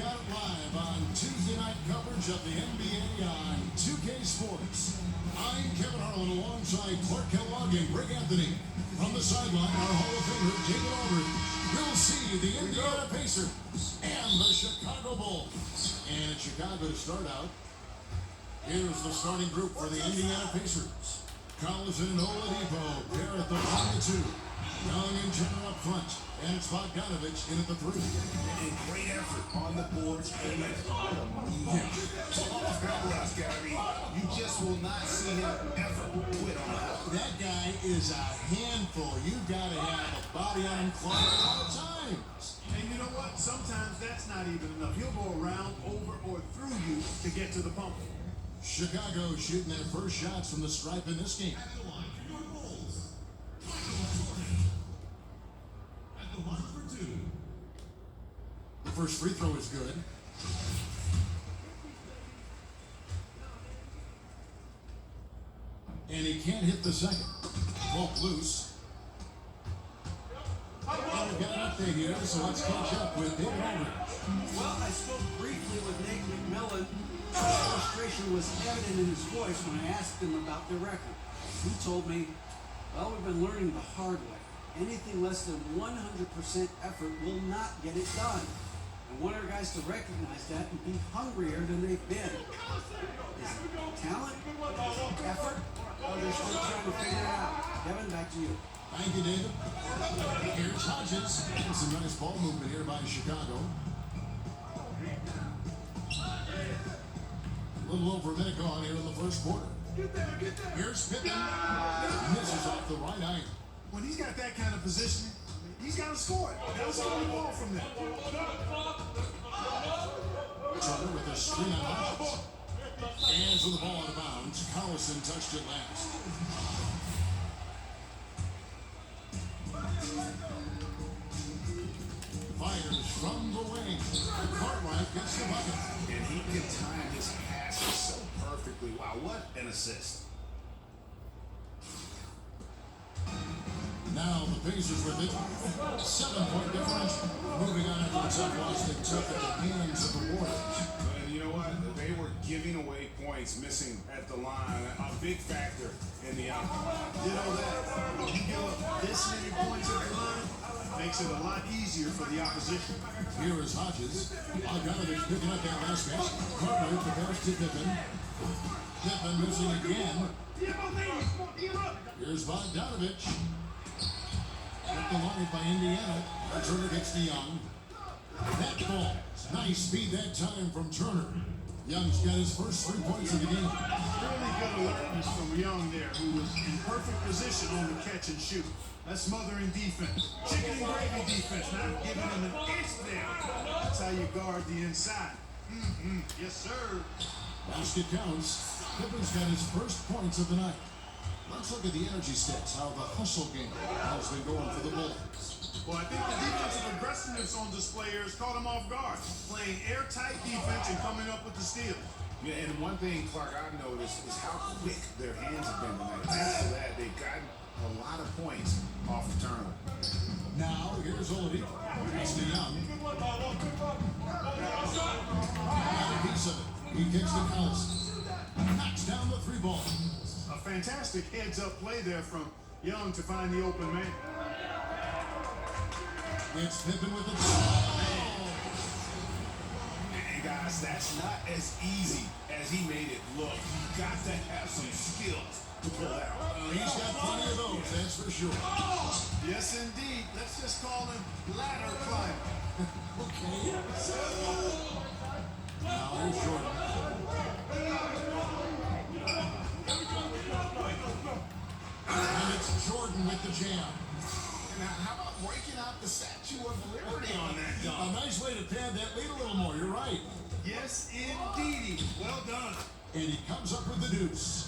got it live on Tuesday night coverage of the NBA on 2K Sports. I'm Kevin Harlan alongside Clark Kellogg and Greg Anthony. From the sideline, our Hall of Famer, David Aldridge. We'll see the Indiana Pacers and the Chicago Bulls. And in Chicago to start out, here's the starting group for the Indiana Pacers. Collison and Oladipo pair at the 1 and 2. Young and Turner up front. And it's Bogdanovich in at the 3. A great effort on the boards and so off balance, Gary. You just will not see him ever quit on that. That guy is a handful. You've got to have a body on him Clark at all times. And you know what? Sometimes that's not even enough. He'll go around, over, or through you to get to the pump. Chicago shooting their first shots from the stripe in this game. The first free throw is good. And he can't hit the second. Broke loose. And we've got an update here, so let's catch up with David Aldridge. Well, I spoke briefly with Nate McMillan. Frustration was evident in his voice when I asked him about their record. He told me, well, we've been learning the hard way. Anything less than 100% effort will not get it done. I want our guys to recognize that and be hungrier than they've been. Is it talent? Effort? Oh, they're still trying to figure it out. Kevin, back to you. Thank you, David. Here's Hodges. And some nice ball movement here by Chicago. A little over a minute gone here in the first quarter. Here's Pippen. Misses off the right iron. When he's got that kind of positioning, he's got to score it. Got to score the ball from there. Turner with a screen on Hodges. Hands with the ball out of bounds. Collison touched it last. Fires from the wing. Cartwright gets the bucket. And he can time his passes so perfectly. Wow, what an assist. Now the Pacers with it. 7-point differential. Moving on after the tough loss they took at the hands of the Warriors. And you know what? They were giving away points, missing at the line. A big factor in the outcome. You know that. When you give up this many points at the line, makes it a lot easier for the opposition. Here is Hodges. Bogdanovich picking up that last catch. Cartwright prepares to Pippen. Pippen missing again. Here's Bogdanovich. At the line by Indiana. Turner gets to Young. That ball. Nice speed that time from Turner. Young's got his first 3 points of the game. Really good alertness from Young there, who was in perfect position on the catch and shoot. That's smothering defense. Chicken and gravy defense, not giving him an inch there. That's how you guard the inside. Yes, sir. Basket counts. Pippen's got his first points of the night. Let's look at the energy stats, how the hustle game has been going for the Bulls. Well, I think the defensive aggressiveness on display here has caught him off guard. Playing airtight defense and coming up with the steal. Yeah, and one thing, Clark, I've noticed is how quick their hands have been tonight. Thanks to that, they've gotten a lot of points off the turnover. Now, here's Oladipo. It's to Young. Got a piece of it. He kicks to Collison. Knocks down the 3 ball. A fantastic heads-up play there from Young to find the open man. It's Pippen with the And guys, that's not as easy as he made it look. You got to have some skills to pull that out. He's got plenty of those, that's for sure. Yes, indeed. Let's just call him ladder climber. Okay. Now here's Jordan. And it's Jordan with the jam. Now, how about breaking out the Statue of Liberty on that A dunk? nice way to pad that lead a little more, you're right. Yes, indeedy. Well done. And he comes up with the deuce.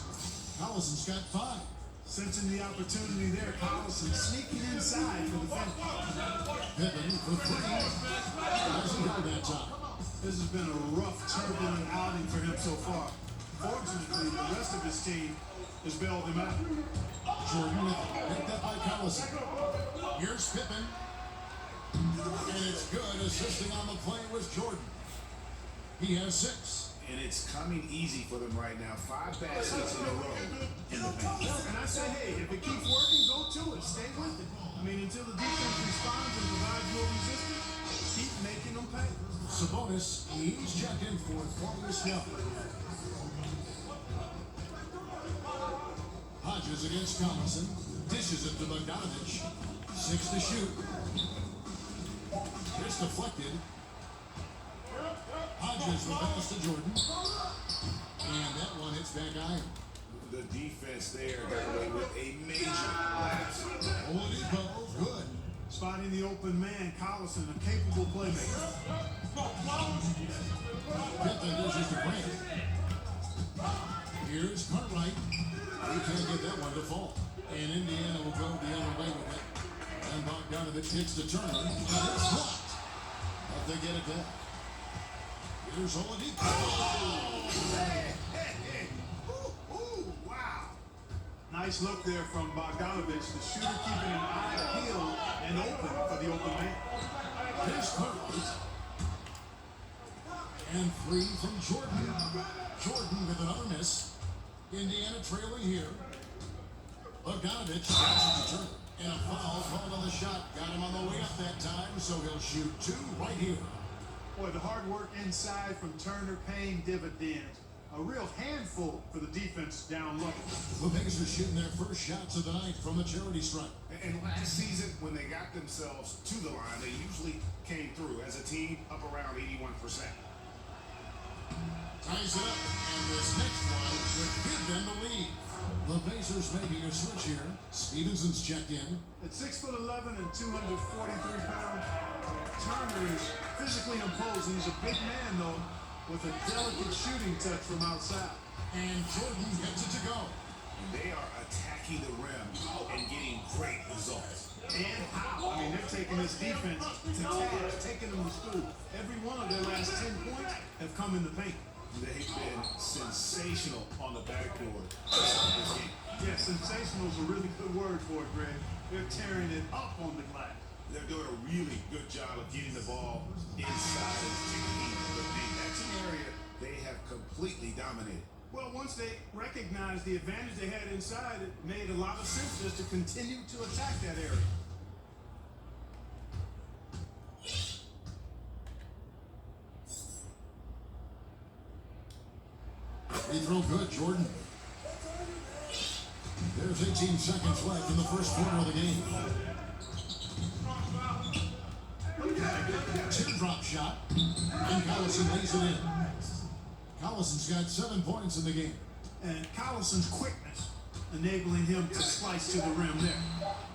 Collison's got 5. Sensing the opportunity there, Collison sneaking inside for the finish. Pippen for 3. Doesn't go that time. This has been a rough, turbulent outing for him so far. Fortunately, the rest of his team has bailed him out. Jordan with it. Picked up by Collison. Here's Pippen. And it's good. Assisting on the play was Jordan. He has 6. And it's coming easy for them right now. 5 baskets in a row in the paint. And I say, hey, if it keeps working, go to it. Stay with it. I mean, until the defense responds and provides more resistance, keep making them pay. Sabonis, he's checked in for Thaddeus Young. Hodges against Collison. Dishes it to Bogdanovich. 6 to shoot. It's deflected. Hodges will pass to Jordan. And that one hits back iron. The defense there got away with a major lapse. Oladipo, good. Spotting the open man, Collison, a capable playmaker. Pippen dishes to Grant. Here's Cartwright. He can't get that one to fall. And Indiana will go the other way with it. And Bogdanovich hits the Turner. And it's blocked. But they get it back. Here's Oladipo. Wow. Nice look there from Bogdanovich, the shooter keeping an eye peeled and open for the open man. Here's Cartwright. And 3 from Jordan. Jordan with another miss. Indiana trailing here. Bogdanovich passes to Turner. And a foul called on the shot. Got him on the way up that time, so he'll shoot 2 right here. Boy, the hard work inside from Turner paying dividends. A real handful for the defense down low. The Pacers shooting their first shots of the night from the charity stripe. And last season, when they got themselves to the line, they usually came through as a team up around 81%. Ties it up, and this next one would give them the lead. The Pacers making a switch here. Stevenson's checked in. At 6'11" and 243 pounds, Turner is physically imposing. He's a big man, though, with a delicate shooting touch from outside. And Jordan gets it to go. And they are attacking the rim and getting great results. And how? I mean, they're taking this defense to task, taking them to school. Every one of their last 10 points have come in the paint. They've been sensational on the backboard to start this game. Yeah, sensational is a really good word for it, Greg. They're tearing it up on the glass. They're doing a really good job of getting the ball inside and taking the paint. That's an area they have completely dominated. Well, once they recognized the advantage they had inside, it made a lot of sense just to continue to attack that area. Free throw good, Jordan. There's 18 seconds left in the first quarter of the game. Teardrop shot, and Collison lays it in. Collison's got 7 points in the game. And Collison's quickness enabling him to slice to the rim there.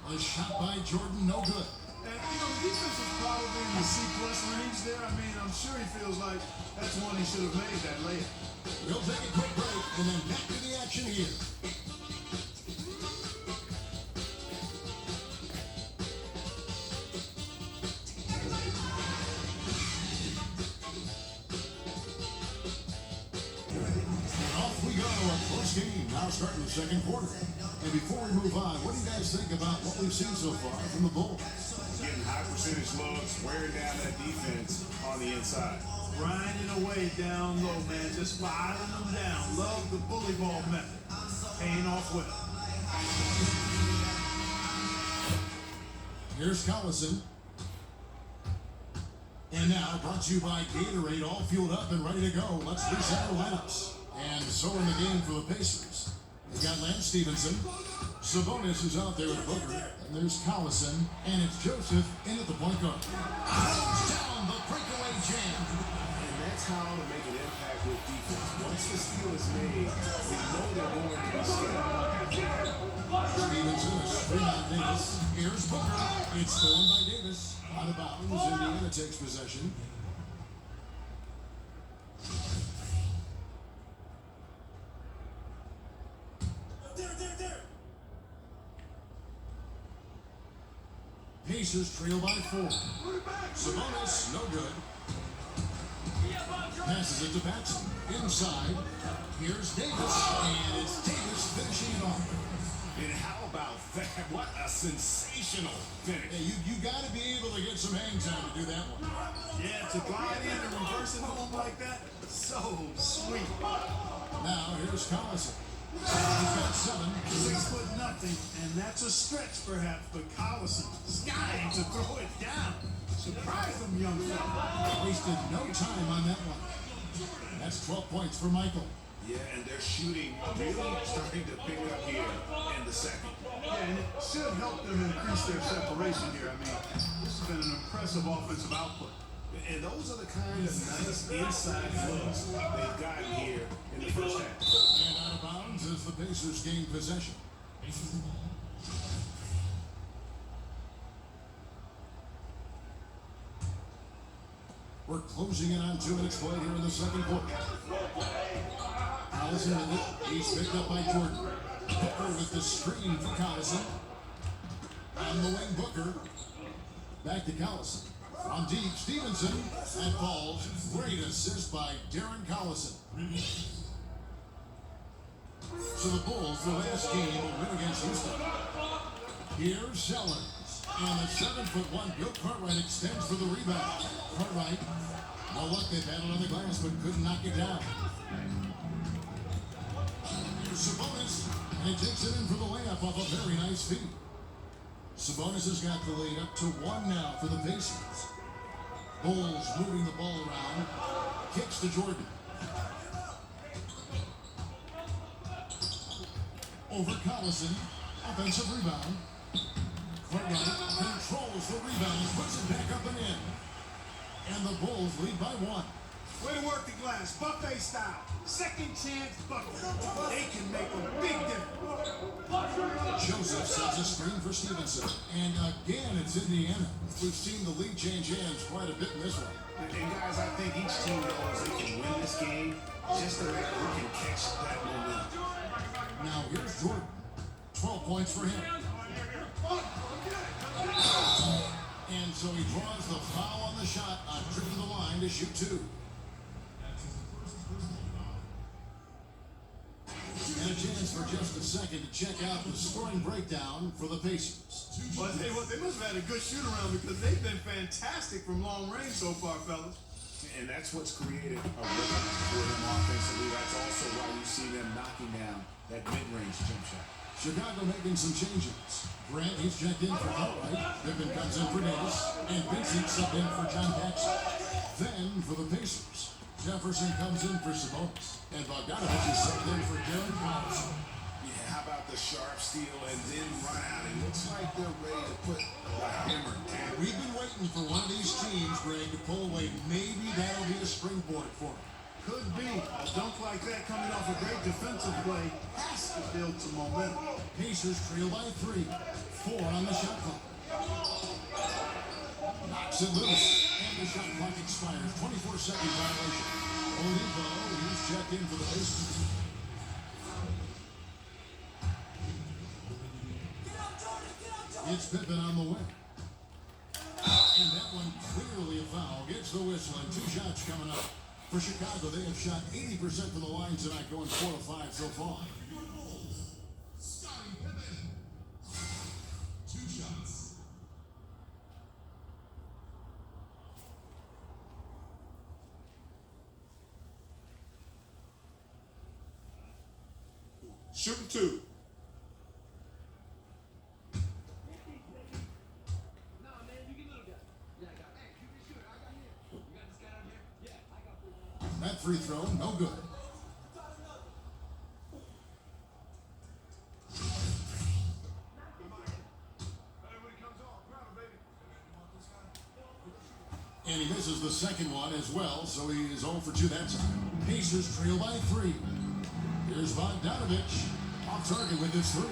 A shot by Jordan, no good. And, the defense is probably in the C-plus range there. I mean, I'm sure he feels like that's one he should have made, that layup. We'll take a quick break and then back to the action here. And off we go, a close game, now starting the second quarter. And before we move on, what do you guys think about what we've seen so far from the Bulls? Getting high percentage looks, wearing down that defense on the inside. Grinding away down low, man. Just filing them down. Love the bully ball method. Paying off with it. Here's Collison. And now, brought to you by Gatorade, all fueled up and ready to go. Let's reset our lineups. And so in the game for the Pacers. They got Lance Stevenson. Sabonis is out there with Booker. And there's Collison. And it's Joseph in at the point guard. Throws down the breakaway jam. And that's how to make an impact with defense. Once the steal is made, we know they're going to be scared. Stevenson, a screen on Davis. Here's Booker. It's stolen by Davis. Out of bounds. Indiana takes possession. Pacers trail by 4. Sabonis, no good. Passes it to Batson. Inside. Here's Davis. And it's Davis finishing it off. And how about that? What a sensational finish. Hey, you got to be able to get some hang time to do that one. Yeah, to glide in and reverse it home like that, so sweet. Now, here's Collison. He's got 7. 6'0", and that's a stretch perhaps, but Collison skying to throw it down. Surprise them, young fella. Wasted no time on that one. That's 12 points for Michael. Yeah, and their shooting really starting to pick up here in the second. Yeah, and it should help them increase their separation here. I mean, this has been an impressive offensive output. And those are the kind of nice inside looks they've gotten here in the first half. And out of bounds as the Pacers gain possession. We're closing in on 2 minutes play here in the second quarter. Collison with it. He's picked up by Jordan. Booker with the screen for Collison. On the wing, Booker. Back to Collison. On deep, Stevenson. And falls. Great assist by Darren Collison. So the Bulls, the last game, will win against Houston. Here's Sellers. And the 7'1" Bill Cartwright extends for the rebound. Cartwright, no luck, they battled on the glass, but couldn't knock it down. Here's Sabonis, and he takes it in for the layup off a very nice feed. Sabonis has got the lead up to 1 now for the Pacers. Bulls moving the ball around. Kicks to Jordan. Over Collison. Offensive rebound. Cartwright controls the rebound, puts it back up and in. And the Bulls lead by 1. Way to work the glass, buffet style. Second chance bucket. They can make a big difference. Joseph sets a screen for Stevenson. And again, it's Indiana. We've seen the lead change hands quite a bit in this one. And guys, I think each team knows they can win this game just a matter who can catch that momentum. Now here's Jordan. 12 points for him. And so he draws the foul on the shot on trip to the line to shoot 2. And a chance for just a second to check out the scoring breakdown for the Pacers. Well, I tell you what, they must have had a good shoot around because they've been fantastic from long range so far, fellas. And that's what's created a rhythm for them offensively. That's also why you see them knocking down that mid-range jump shot. Chicago making some changes. Grant, he's checked in for Cartwright. Pippen comes in for Davis. And Vincent subbed in for John Paxson. Then for the Pacers, Jefferson comes in for Sabonis. And Bogdanovich is subbed in for Darren Collison. Yeah, how about the sharp steal and then run out? It looks like they're ready to put the hammer down. We've been waiting for one of these teams, Greg, to pull away. Maybe that'll be a springboard for them. Could be. A dunk like that coming off a great defensive play has to build some momentum. Pacers trail by 3. 4 on the shot clock. Knocks it loose. And the shot clock expires. 24-second violation. Oladipo, he's checked in for the Pacers. It's Pippen on the way. And that one clearly a foul. Gets the whistle and 2 shots coming up. For Chicago, they have shot 80% from the line tonight, going 4 of 5 so far. Scottie Pippen. 2 shots. Shooting 2. That free throw, no good. And he misses the second one as well, so he is 0 for 2 that time. Pacers trail by 3. Here's Bogdanovich off target with his 3.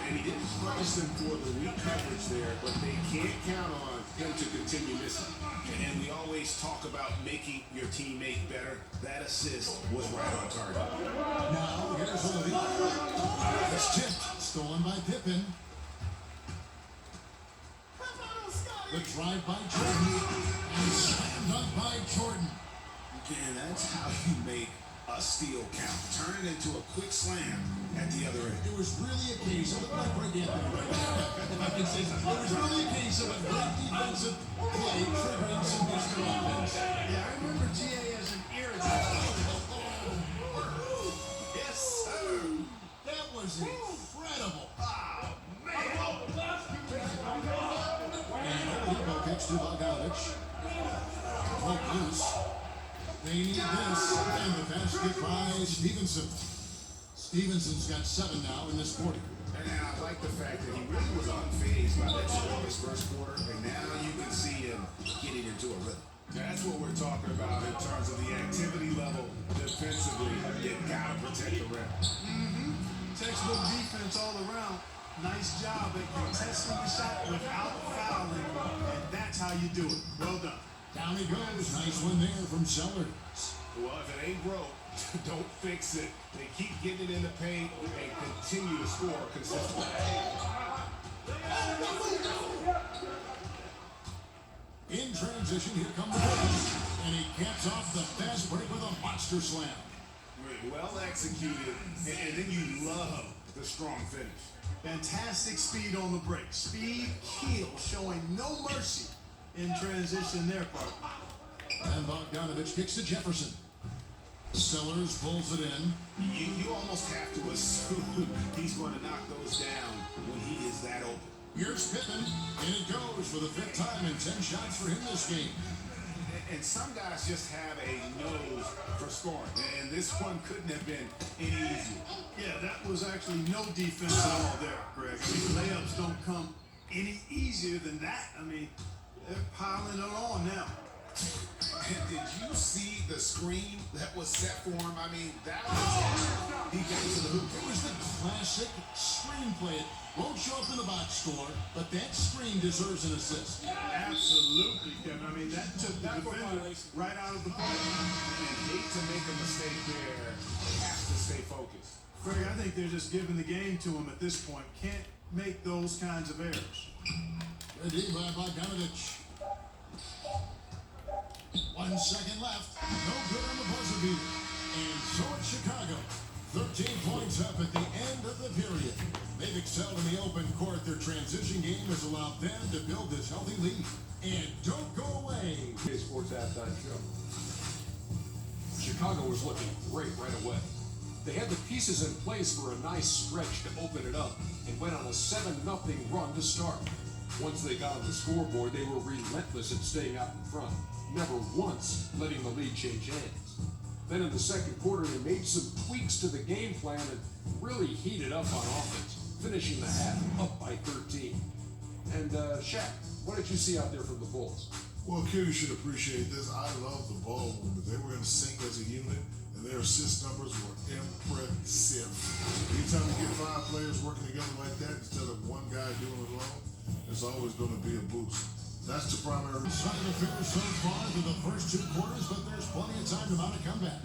And he didn't punish them for the weak coverage there, but they can't count on him to continue missing. And we always talk about making your teammate better. That assist was right on target. Now, here's Oladipo. It's tipped, stolen by Pippen. The drive by Jordan, and slam dunk by Jordan. And that's how you make a steal count, turn it into a quick slam at the other end. It was really a case of like Greg Anthony right now. If I can say so. It was really a case of a great defensive play triggering some extra offense. Yeah, I remember GA as an irritant. Yes, sir. That was incredible. And Oladipo kicks to Bogdanovich. Broke loose. They need this. And the basket by Stevenson. Stevenson's got 7 now in this quarter. And I like the fact that he really was unfazed by that score this first quarter, and now you can see him getting into a rhythm. That's what we're talking about in terms of the activity level defensively. You gotta protect the rim. Textbook defense all around. Nice job at contesting the shot without fouling, and that's how you do it. Well done. Down he goes. Nice one there from Sellers. Well, if it ain't broke, don't fix it. They keep getting it in the paint and continue to score consistently. In transition, here come the Bulls. And he caps off the fast break with a monster slam. Well executed, and then you love the strong finish. Fantastic speed on the break. Speed kill, showing no mercy in transition there, partner. And Bogdanovich kicks to Jefferson. Sellers pulls it in. You almost have to assume he's going to knock those down when he is that open. Here's Pippen, and it goes for the 5th time and 10 shots for him this game. And some guys just have a nose for scoring, and this one couldn't have been any easier. Yeah, that was actually no defense at all there, Greg. These layups don't come any easier than that. I mean, they're piling it on now. And did you see the screen that was set for him? I mean, that was he got to the hoop. It was the classic screenplay. It won't show up in the box score, but that screen deserves an assist. Absolutely, Kevin. I mean, that took the defender right out of the play. And hate to make a mistake there. Have to stay focused. Greg, I think they're just giving the game to him at this point. Can't make those kinds of errors. Ready by Bogdanovich. 1 second left. No good on the buzzer beater. And so it's Chicago. 13 points up at the end of the period. They've excelled in the open court. Their transition game has allowed them to build this healthy lead. And don't go away. Sports halftime show. Chicago was looking great right away. They had the pieces in place for a nice stretch to open it up and went on a 7-0 run to start. Once they got on the scoreboard, they were relentless at staying out in front, never once letting the lead change hands. Then in the second quarter, they made some tweaks to the game plan and really heated up on offense, finishing the half up by 13. And Shaq, what did you see out there from the Bulls? Well, Q, you should appreciate this. I love the ball movement. They were in sync as a unit, and their assist numbers were impressive. Anytime you get 5 players working together like that instead of one guy doing it alone, it's always going to be a boost. That's the primary. Side of affairs so far through the first 2 quarters, but there's plenty of time to mount a comeback.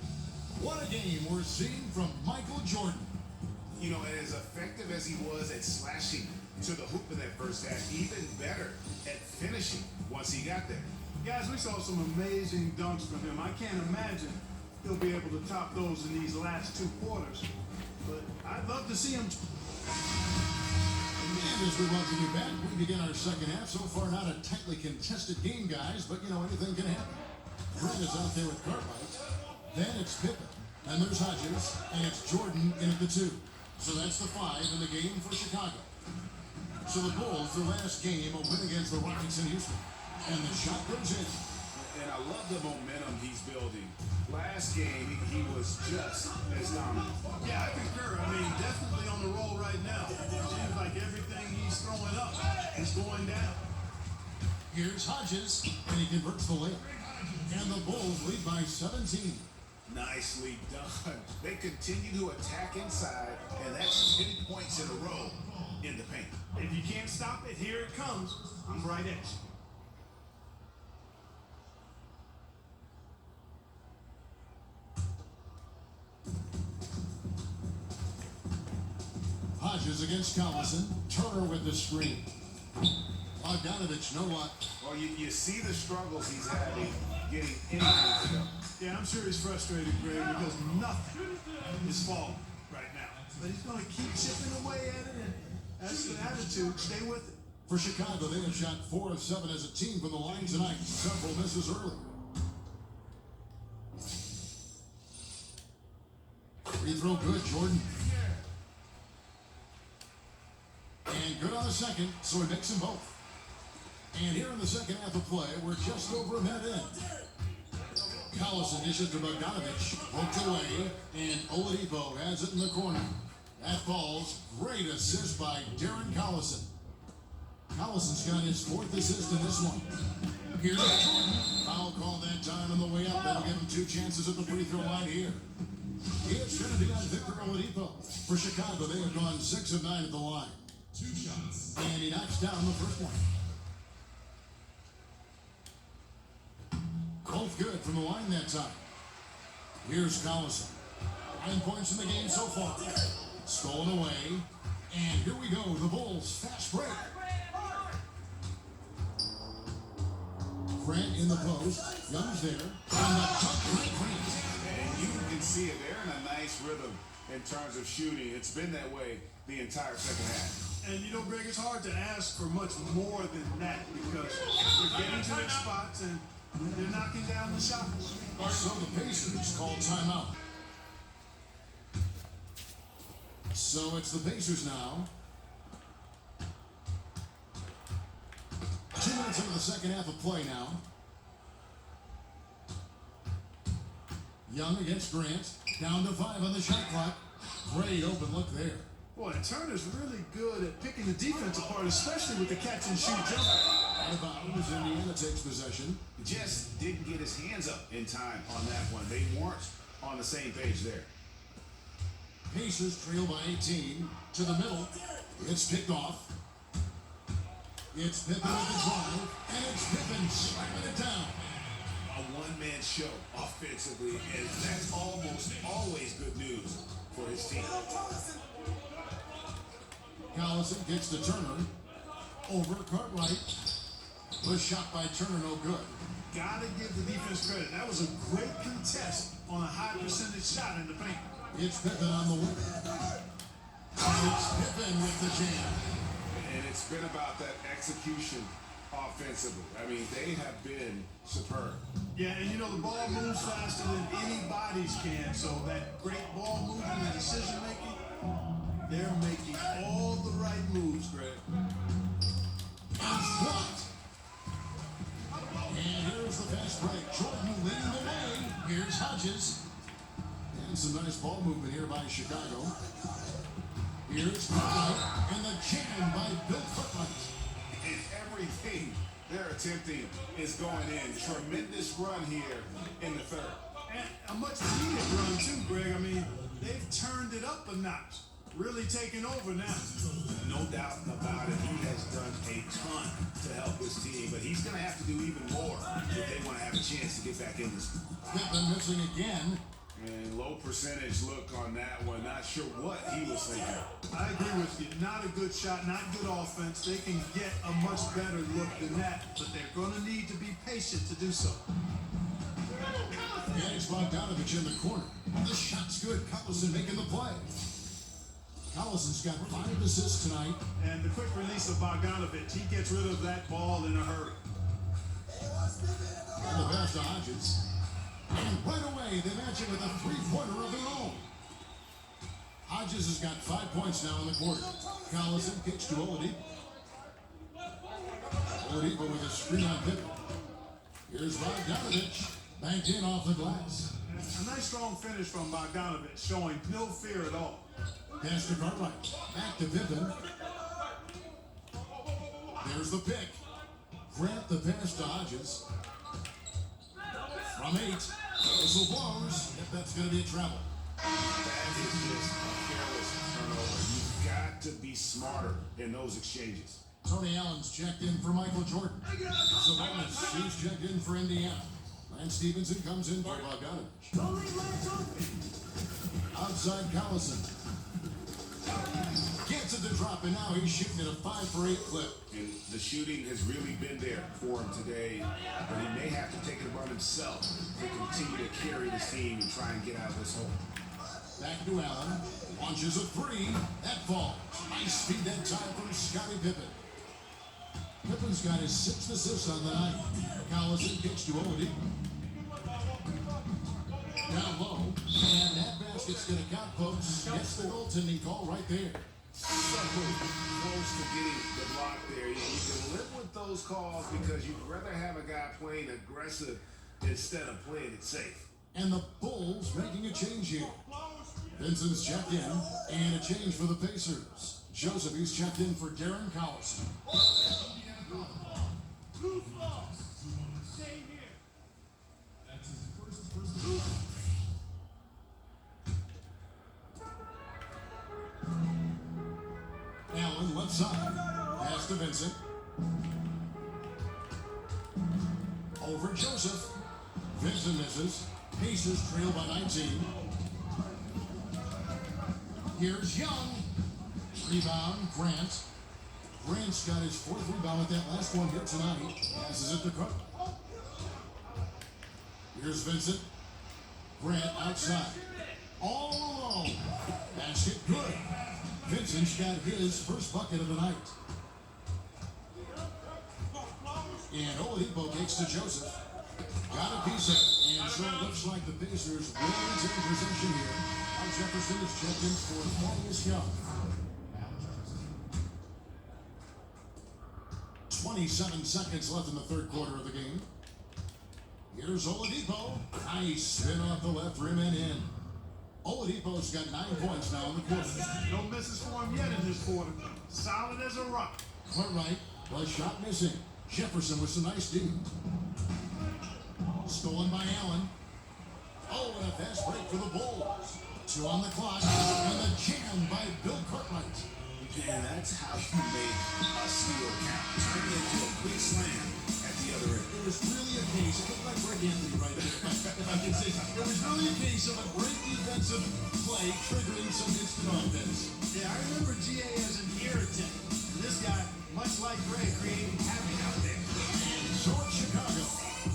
What a game we're seeing from Michael Jordan. You know, as effective as he was at slashing to the hoop in that first half, even better at finishing once he got there. Guys, we saw some amazing dunks from him. I can't imagine he'll be able to top those in these last 2 quarters. But I'd love to see him. And as we welcome you back, we begin our second half. So far, not a tightly contested game, guys, but, you know, anything can happen. Grant is out there with Cartwright. Then it's Pippen. And there's Hodges. And it's Jordan in at the 2. So that's the 5 in the game for Chicago. So the Bulls, their last game, a win against the Rockets in Houston. And the shot goes in. And I love the momentum he's building. Last game, he was just as dominant. Yeah, I concur. I mean, definitely on the roll right now. It seems like everything he's throwing up is going down. Here's Hodges, and he converts the layup. And the Bulls lead by 17. Nicely done. They continue to attack inside, and that's 10 points in a row in the paint. If you can't stop it, here it comes. I'm right at you. Hodges against Collison. Turner with the screen. Bogdanovich, no luck. Well, you see the struggles he's having getting into the Yeah, I'm sure he's frustrated, Greg, because nothing is falling right now. But he's going to keep chipping away at it, and that's the attitude. Stay with it. For Chicago, they have shot 4 of 7 as a team from the line tonight. Several misses early. Free throw good, Jordan. And good on the second, so he makes them both. And here in the second half of play, we're just over a minute in. Collison dishes to Bogdanovich, poked away, and Oladipo has it in the corner. That falls. Great assist by Darren Collison. Collison's got his 4th assist in this one. Here's Jordan. Foul call that time on the way up. That'll give him 2 chances at the free throw line here. It's going to be on Victor Oladipo. For Chicago, they have gone 6 of 9 at the line. 2 shots. And he knocks down the first one. Both good from the line that time. Here's Collison. 9 points in the game so far. Stolen away. And here we go. The Bulls fast break. Grant in the post. Young's there. And the dunk by Grant. And you can see it. They're in a nice rhythm in terms of shooting. It's been that way the entire second half. And you know, Greg, it's hard to ask for much more than that because they're getting to their spots and they're knocking down the shots. So the Pacers call timeout. So it's the Pacers now. 2 minutes into the second half of play now. Young against Grant. Down to 5 on the shot clock. Great open look there. Boy, Turner's really good at picking the defense apart, especially with the catch and shoot jumper. Out of bounds, Indiana takes possession. Just didn't get his hands up in time on that one. They weren't on the same page there. Pacers trail by 18 to the middle. It's picked off. It's Pippen with the drive, and it's Pippen slamming it down. A one-man show offensively, and that's almost always good news for his team. Collison gets to Turner. Over Cartwright. The shot by Turner, no good. Gotta give the defense credit. That was a great contest on a high percentage shot in the paint. It's Pippen on the win. It's Pippen with the jam. And it's been about that execution offensively. I mean, they have been superb. Yeah, and you know, the ball moves faster than anybody's can, so that great ball movement and decision making, they're making all the right moves, Greg. It's blocked. And here's the fast break. Jordan leading the way. Here's Hodges. And some nice ball movement here by Chicago. Here's Cartwright. And the jam by Bill Cartwright. And everything they're attempting is going in. Tremendous run here in the third. And a much needed run too, Greg. I mean, they've turned it up a notch. Really taking over now. No doubt about it. He has done a ton to help his team, but he's going to have to do even more if they want to have a chance to get back in this. Pippen missing again. And low percentage look on that one. Not sure what he was thinking. I agree with you. Not a good shot, not good offense. They can get a much better look than that, but they're going to need to be patient to do so. And it's Bogdanovich in the corner. The shot's good. Collison making the play. Collison's got 5 assists tonight. And the quick release of Bogdanovich, he gets rid of that ball in a hurry. And the pass to Hodges. And right away, they match it with a 3-pointer of their own. Hodges has got 5 points now in the quarter. Collison kicks to Oladipo. Oladipo with a screen on Pippen. Here's Bogdanovich. Banked in off the glass. A nice strong finish from Bogdanovich, showing no fear at all. Pass to Cartwright. Back to Pippen. There's the pick. Grant the pass to Hodges. From 8. Whistle blows. If that's going to be a travel. That is just a careless turnover. You've got to be smarter in those exchanges. Tony Allen's checked in for Michael Jordan. Sabonis, he's checked in for Indiana. Lance Stevenson comes in for Bogdanovich. Outside Collison. Gets it to drop, and now he's shooting at a 5 for 8 clip. And the shooting has really been there for him today, but he may have to take it upon himself to continue to carry this team and try and get out of this hole. Back to Allen. Launches a 3. That falls. Nice feed that time from Scottie Pippen. Pippen's got his 6th assist on the night. Collison kicks to Oladipo. Down low. And that basket's going to count, folks. Gets the goaltending call right there. So close to getting the block there. You can live with those calls because you'd rather have a guy playing aggressive instead of playing it safe. And the Bulls making a change here. Vincent's checked in, and a change for the Pacers. Joseph, he's checked in for Darren Collison. Allen left side. Pass to Vincent. Over Joseph. Vincent misses. Pacers trail by 19. Here's Young. Rebound, Grant. Grant's got his 4th rebound with that last one here tonight. Passes it to Cook. Here's Vincent. Grant outside. All alone. Basket good. Vincent's got his first bucket of the night. And Oladipo takes to Joseph. Got a piece of it. And so it looks like the Pacers will retain possession here. Al Jefferson is checked in for Thaddeus Young. 27 seconds left in the 3rd quarter of the game. Here's Oladipo. Nice spin off the left rim and in. Oladipo's got 9 points now in the quarter. No misses for him yet in this quarter. Solid as a rock. Cartwright was shot missing. Jefferson with some nice D. Stolen by Allen. Oh, and a fast break for the Bulls. 2 on the clock. And the jam by Bill Cartwright. And that's how you make a steal count. Turn it into a quick slam at the other end. It was really a case, it looked like Greg Anthony right there, if I can say so. It was really a case of a great defensive play triggering some instant offense. Yeah, I remember GA as an irritant. And this guy, much like Greg, creating havoc out there. And so it's Chicago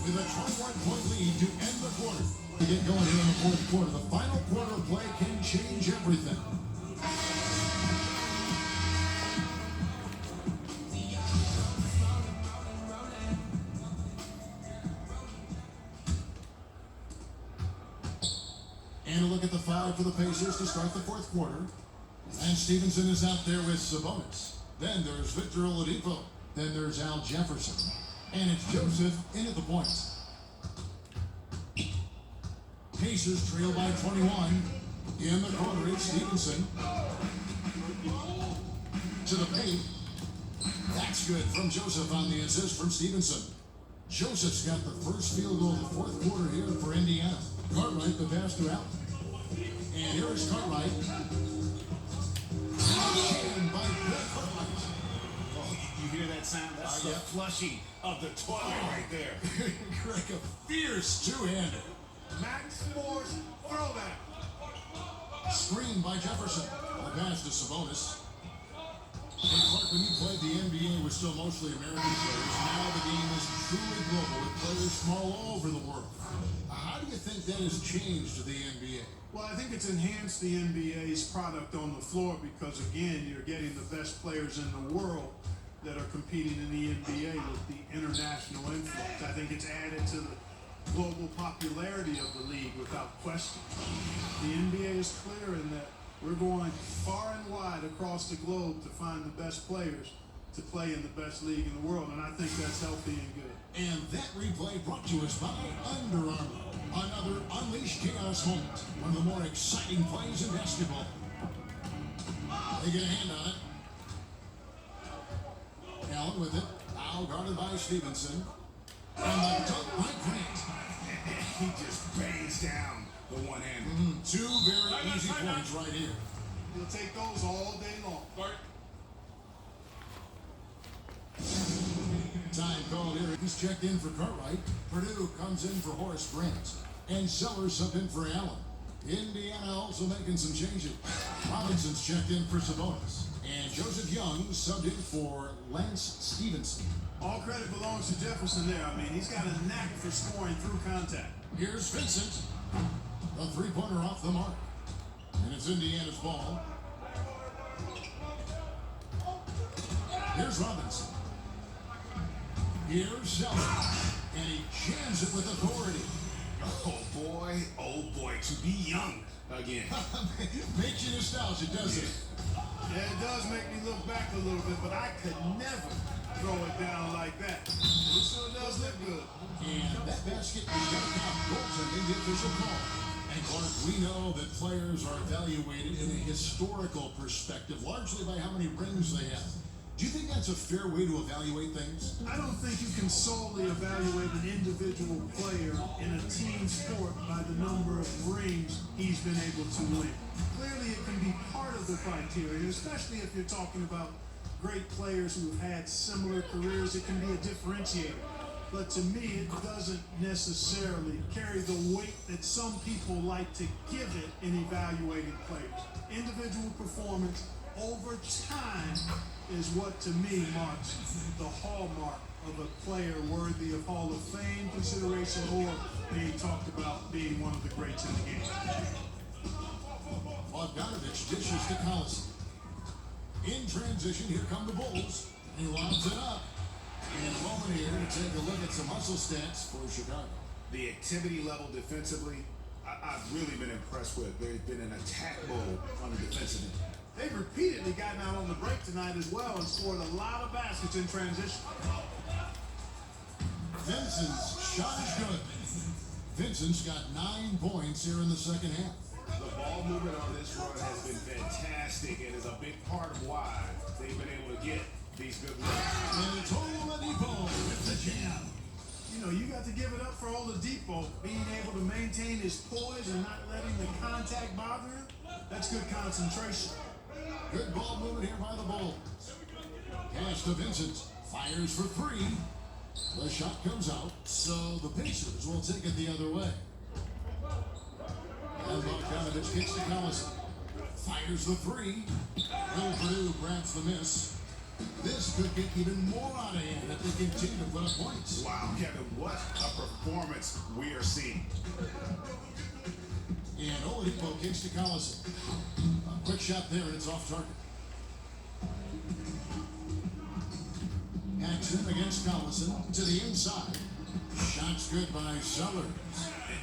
with a 21-point lead to end the quarter. To get going here in the 4th quarter, the final quarter of play can change everything. And a look at the foul for the Pacers to start the 4th quarter. And Stevenson is out there with Sabonis. Then there's Victor Oladipo. Then there's Al Jefferson. And it's Joseph in at the point. Pacers trail by 21. In the corner, it's Stevenson. To the paint. That's good from Joseph on the assist from Stevenson. Joseph's got the first field goal of the 4th quarter here for Indiana. Cartwright, the pass to Allen. And here is Cartwright. And by Bill Cartwright. Oh, you hear that sound? That's the flushing of the toilet right there. Greg, a fierce two-hander. Max Moore's throwback. Screen by Jefferson. The pass to Sabonis. Hey, Clark, when you played the NBA with still mostly American players, now the game is truly global with players from all over the world. How do you think that has changed the NBA? Well, I think it's enhanced the NBA's product on the floor because, again, you're getting the best players in the world that are competing in the NBA with the international influence. I think it's added to the global popularity of the league without question. The NBA is clear in that we're going far and wide across the globe to find the best players to play in the best league in the world, and I think that's healthy and good. And that replay brought to us by Under Armour. Another Unleash Chaos moment. One of the more exciting plays in basketball. They get a hand on it. Allen with it. Now guarded by Stevenson. And the dunk by Grant. He just bangs down the one-hander. 2 very easy points right here. He'll take those all day long. Time called here. He's checked in for Cartwright. Purdue comes in for Horace Grant. And Sellers up in for Allen. Indiana also making some changes. Robinson's checked in for Sabonis. And Joseph Young subbed in for Lance Stevenson. All credit belongs to Jefferson there. I mean, he's got a knack for scoring through contact. Here's Vincent. The three-pointer off the mark. And it's Indiana's ball. Here's Robinson. Here's Self. And he jams it with authority. Oh boy, to be young again. Makes you nostalgic, doesn't it? Yeah, it does make me look back a little bit, but I could never throw it down like that. It sure does look good. And that basket is going to count. Goaltending, the official call. And Clark, we know that players are evaluated in a historical perspective, largely by how many rings they have. Do you think that's a fair way to evaluate things? I don't think you can solely evaluate an individual player in a team sport by the number of rings he's been able to win. Clearly, it can be part of the criteria, especially if you're talking about great players who have had similar careers. It can be a differentiator. But to me, it doesn't necessarily carry the weight that some people like to give it in evaluating players. Individual performance over time is what to me marks the hallmark of a player worthy of Hall of Fame consideration or being talked about being one of the greats in the game. Bogdanovich dishes to Collison. In transition, here come the Bulls. He lobs it up. And a moment here to take a look at some hustle stats for Chicago. The activity level defensively, I've really been impressed with. There's been an attack mode on the defensive end. They've repeatedly gotten out on the break tonight as well and scored a lot of baskets in transition. Vincent's shot is good. Vincent's got 9 points here in the second half. The ball movement on this run has been fantastic and is a big part of why they've been able to get these good looks. And Oladipo with the jam. You know, you got to give it up for Oladipo being able to maintain his poise and not letting the contact bother him. That's good concentration. Good ball movement here by the Bulls. Pass to Vincent. Fires for 3. The shot comes out, so the Pacers will take it the other way. And Bogdanovich kicks to Collison. Fires the 3. Will Purdue grabs the miss. This could get even more out of hand if they continue to put up points. Wow, Kevin, what a performance we are seeing. And Oladipo kicks to Collison. A quick shot there, and it's off target. Action against Collison to the inside. Shots good by Sellers.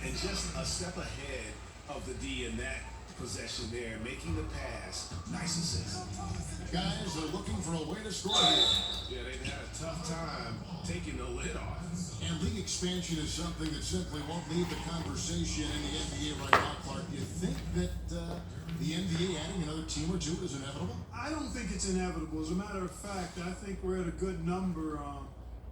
And just a step ahead of the D in that possession there, making the pass. Nice assist. Guys are looking for a way to score. Yeah, they've had a tough time taking the lid off. And league expansion is something that simply won't leave the conversation in the NBA right now, Clark. Do you think that the NBA adding another team or two is inevitable? I don't think it's inevitable. As a matter of fact, I think we're at a good number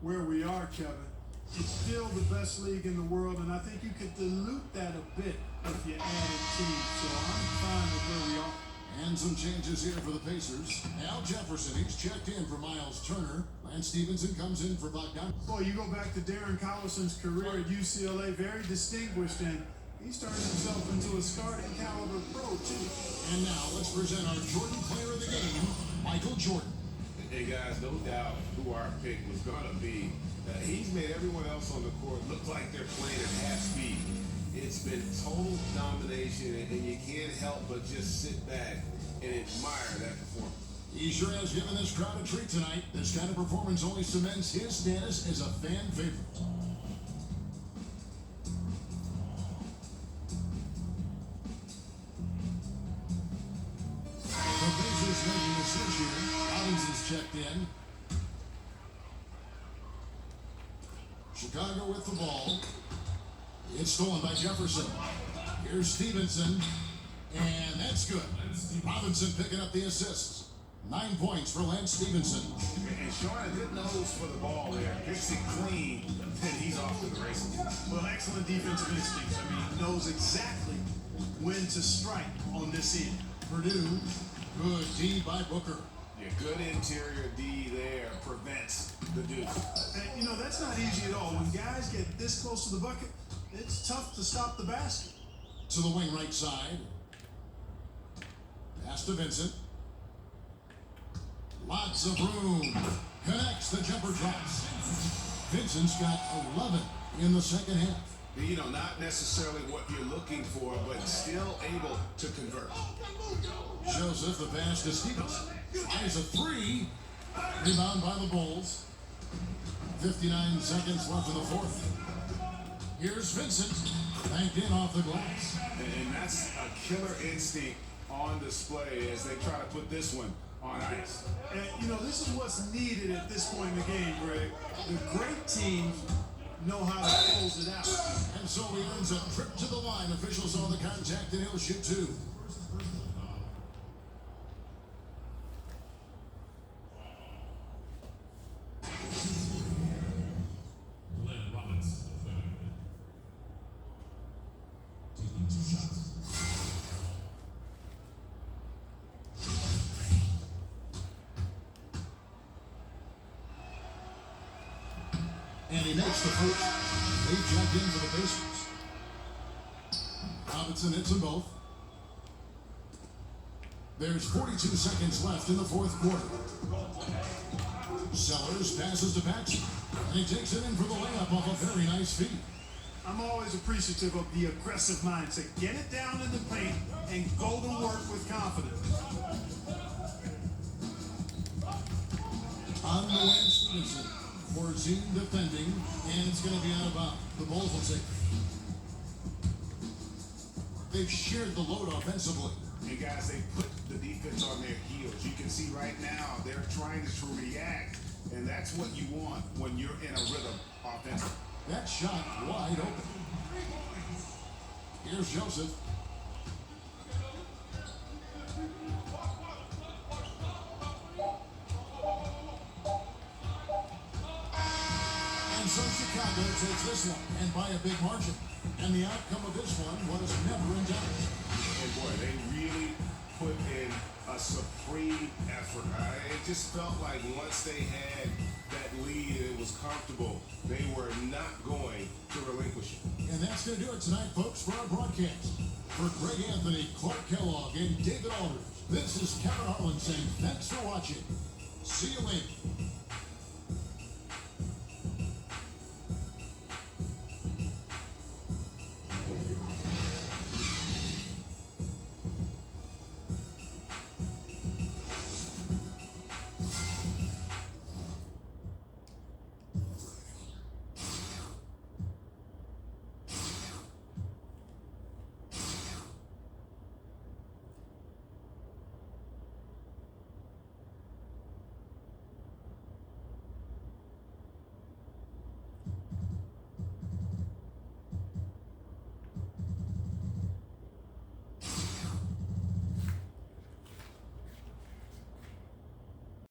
where we are, Kevin. It's still the best league in the world, and I think you could dilute that a bit if you added teams. So I'm fine with where we are. And some changes here for the Pacers. Al Jefferson, he's checked in for Miles Turner. Lance Stevenson comes in for Bogdan. Boy, you go back to Darren Collison's career at UCLA, very distinguished, and he's turned himself into a starting caliber pro, too. And now let's present our Jordan player of the game, Michael Jordan. Hey guys, no doubt who our pick was going to be. He's made everyone else on the court look like they're playing at half speed. It's been total domination, and you can't help but just sit back and admire that performance. He sure has given this crowd a treat tonight. This kind of performance only cements his status as a fan favorite. The Pacers making a switch here. Robinson's checked in. Chicago with the ball. It's stolen by Jefferson. Here's Stevenson. And that's good. Robinson picking up the assist. 9 points for Lance Stevenson. And showing a good nose for the ball there. Gets it clean, and he's off to the races. Well, excellent defensive instincts. I mean, he knows exactly when to strike on this end. Purdue, good D by Booker. Yeah, good interior D there prevents the deuce. And, you know, that's not easy at all. When guys get this close to the bucket, it's tough to stop the basket. To the wing right side. Pass to Vincent. Lots of room. Connects, the jumper drops. Vincent's got 11 in the second half. You know, not necessarily what you're looking for, but still able to convert. Joseph, the pass to Stevens. Tries a three. Rebound by the Bulls. 59 seconds left in the fourth. Here's Vincent. Banked in off the glass. And that's a killer instinct on display as they try to put this one on ice. And, you know, this is what's needed at this point in the game, Greg. The great teams know how to close it out. And so he earns a trip to the line. Officials saw the contact and he'll shoot two. Taking 2 shots. And he makes the first. They check in for the Pacers. Robinson hits them both. There's 42 seconds left in the fourth quarter. Sellers passes to Paxson. And he takes it in for the layup off a very nice feed. I'm always appreciative of the aggressive mindset. Get it down in the paint and go to work with confidence. On the way, Stevenson. Forzine defending, and it's going to be out of bounds. The Bulls will take it. They've shared the load offensively. And guys, they put the defense on their heels. You can see right now they're trying to react, and that's what you want when you're in a rhythm offensively. That shot wide open. Here's Joseph. And so Chicago takes this one, and by a big margin. And the outcome of this one was never in doubt. And boy, they really put in a supreme effort. It just felt like once they had that lead, it was comfortable. They were not going to relinquish it. And that's going to do it tonight, folks, for our broadcast. For Greg Anthony, Clark Kellogg, and David Aldridge, this is Kevin Harlan saying thanks for watching. See you later.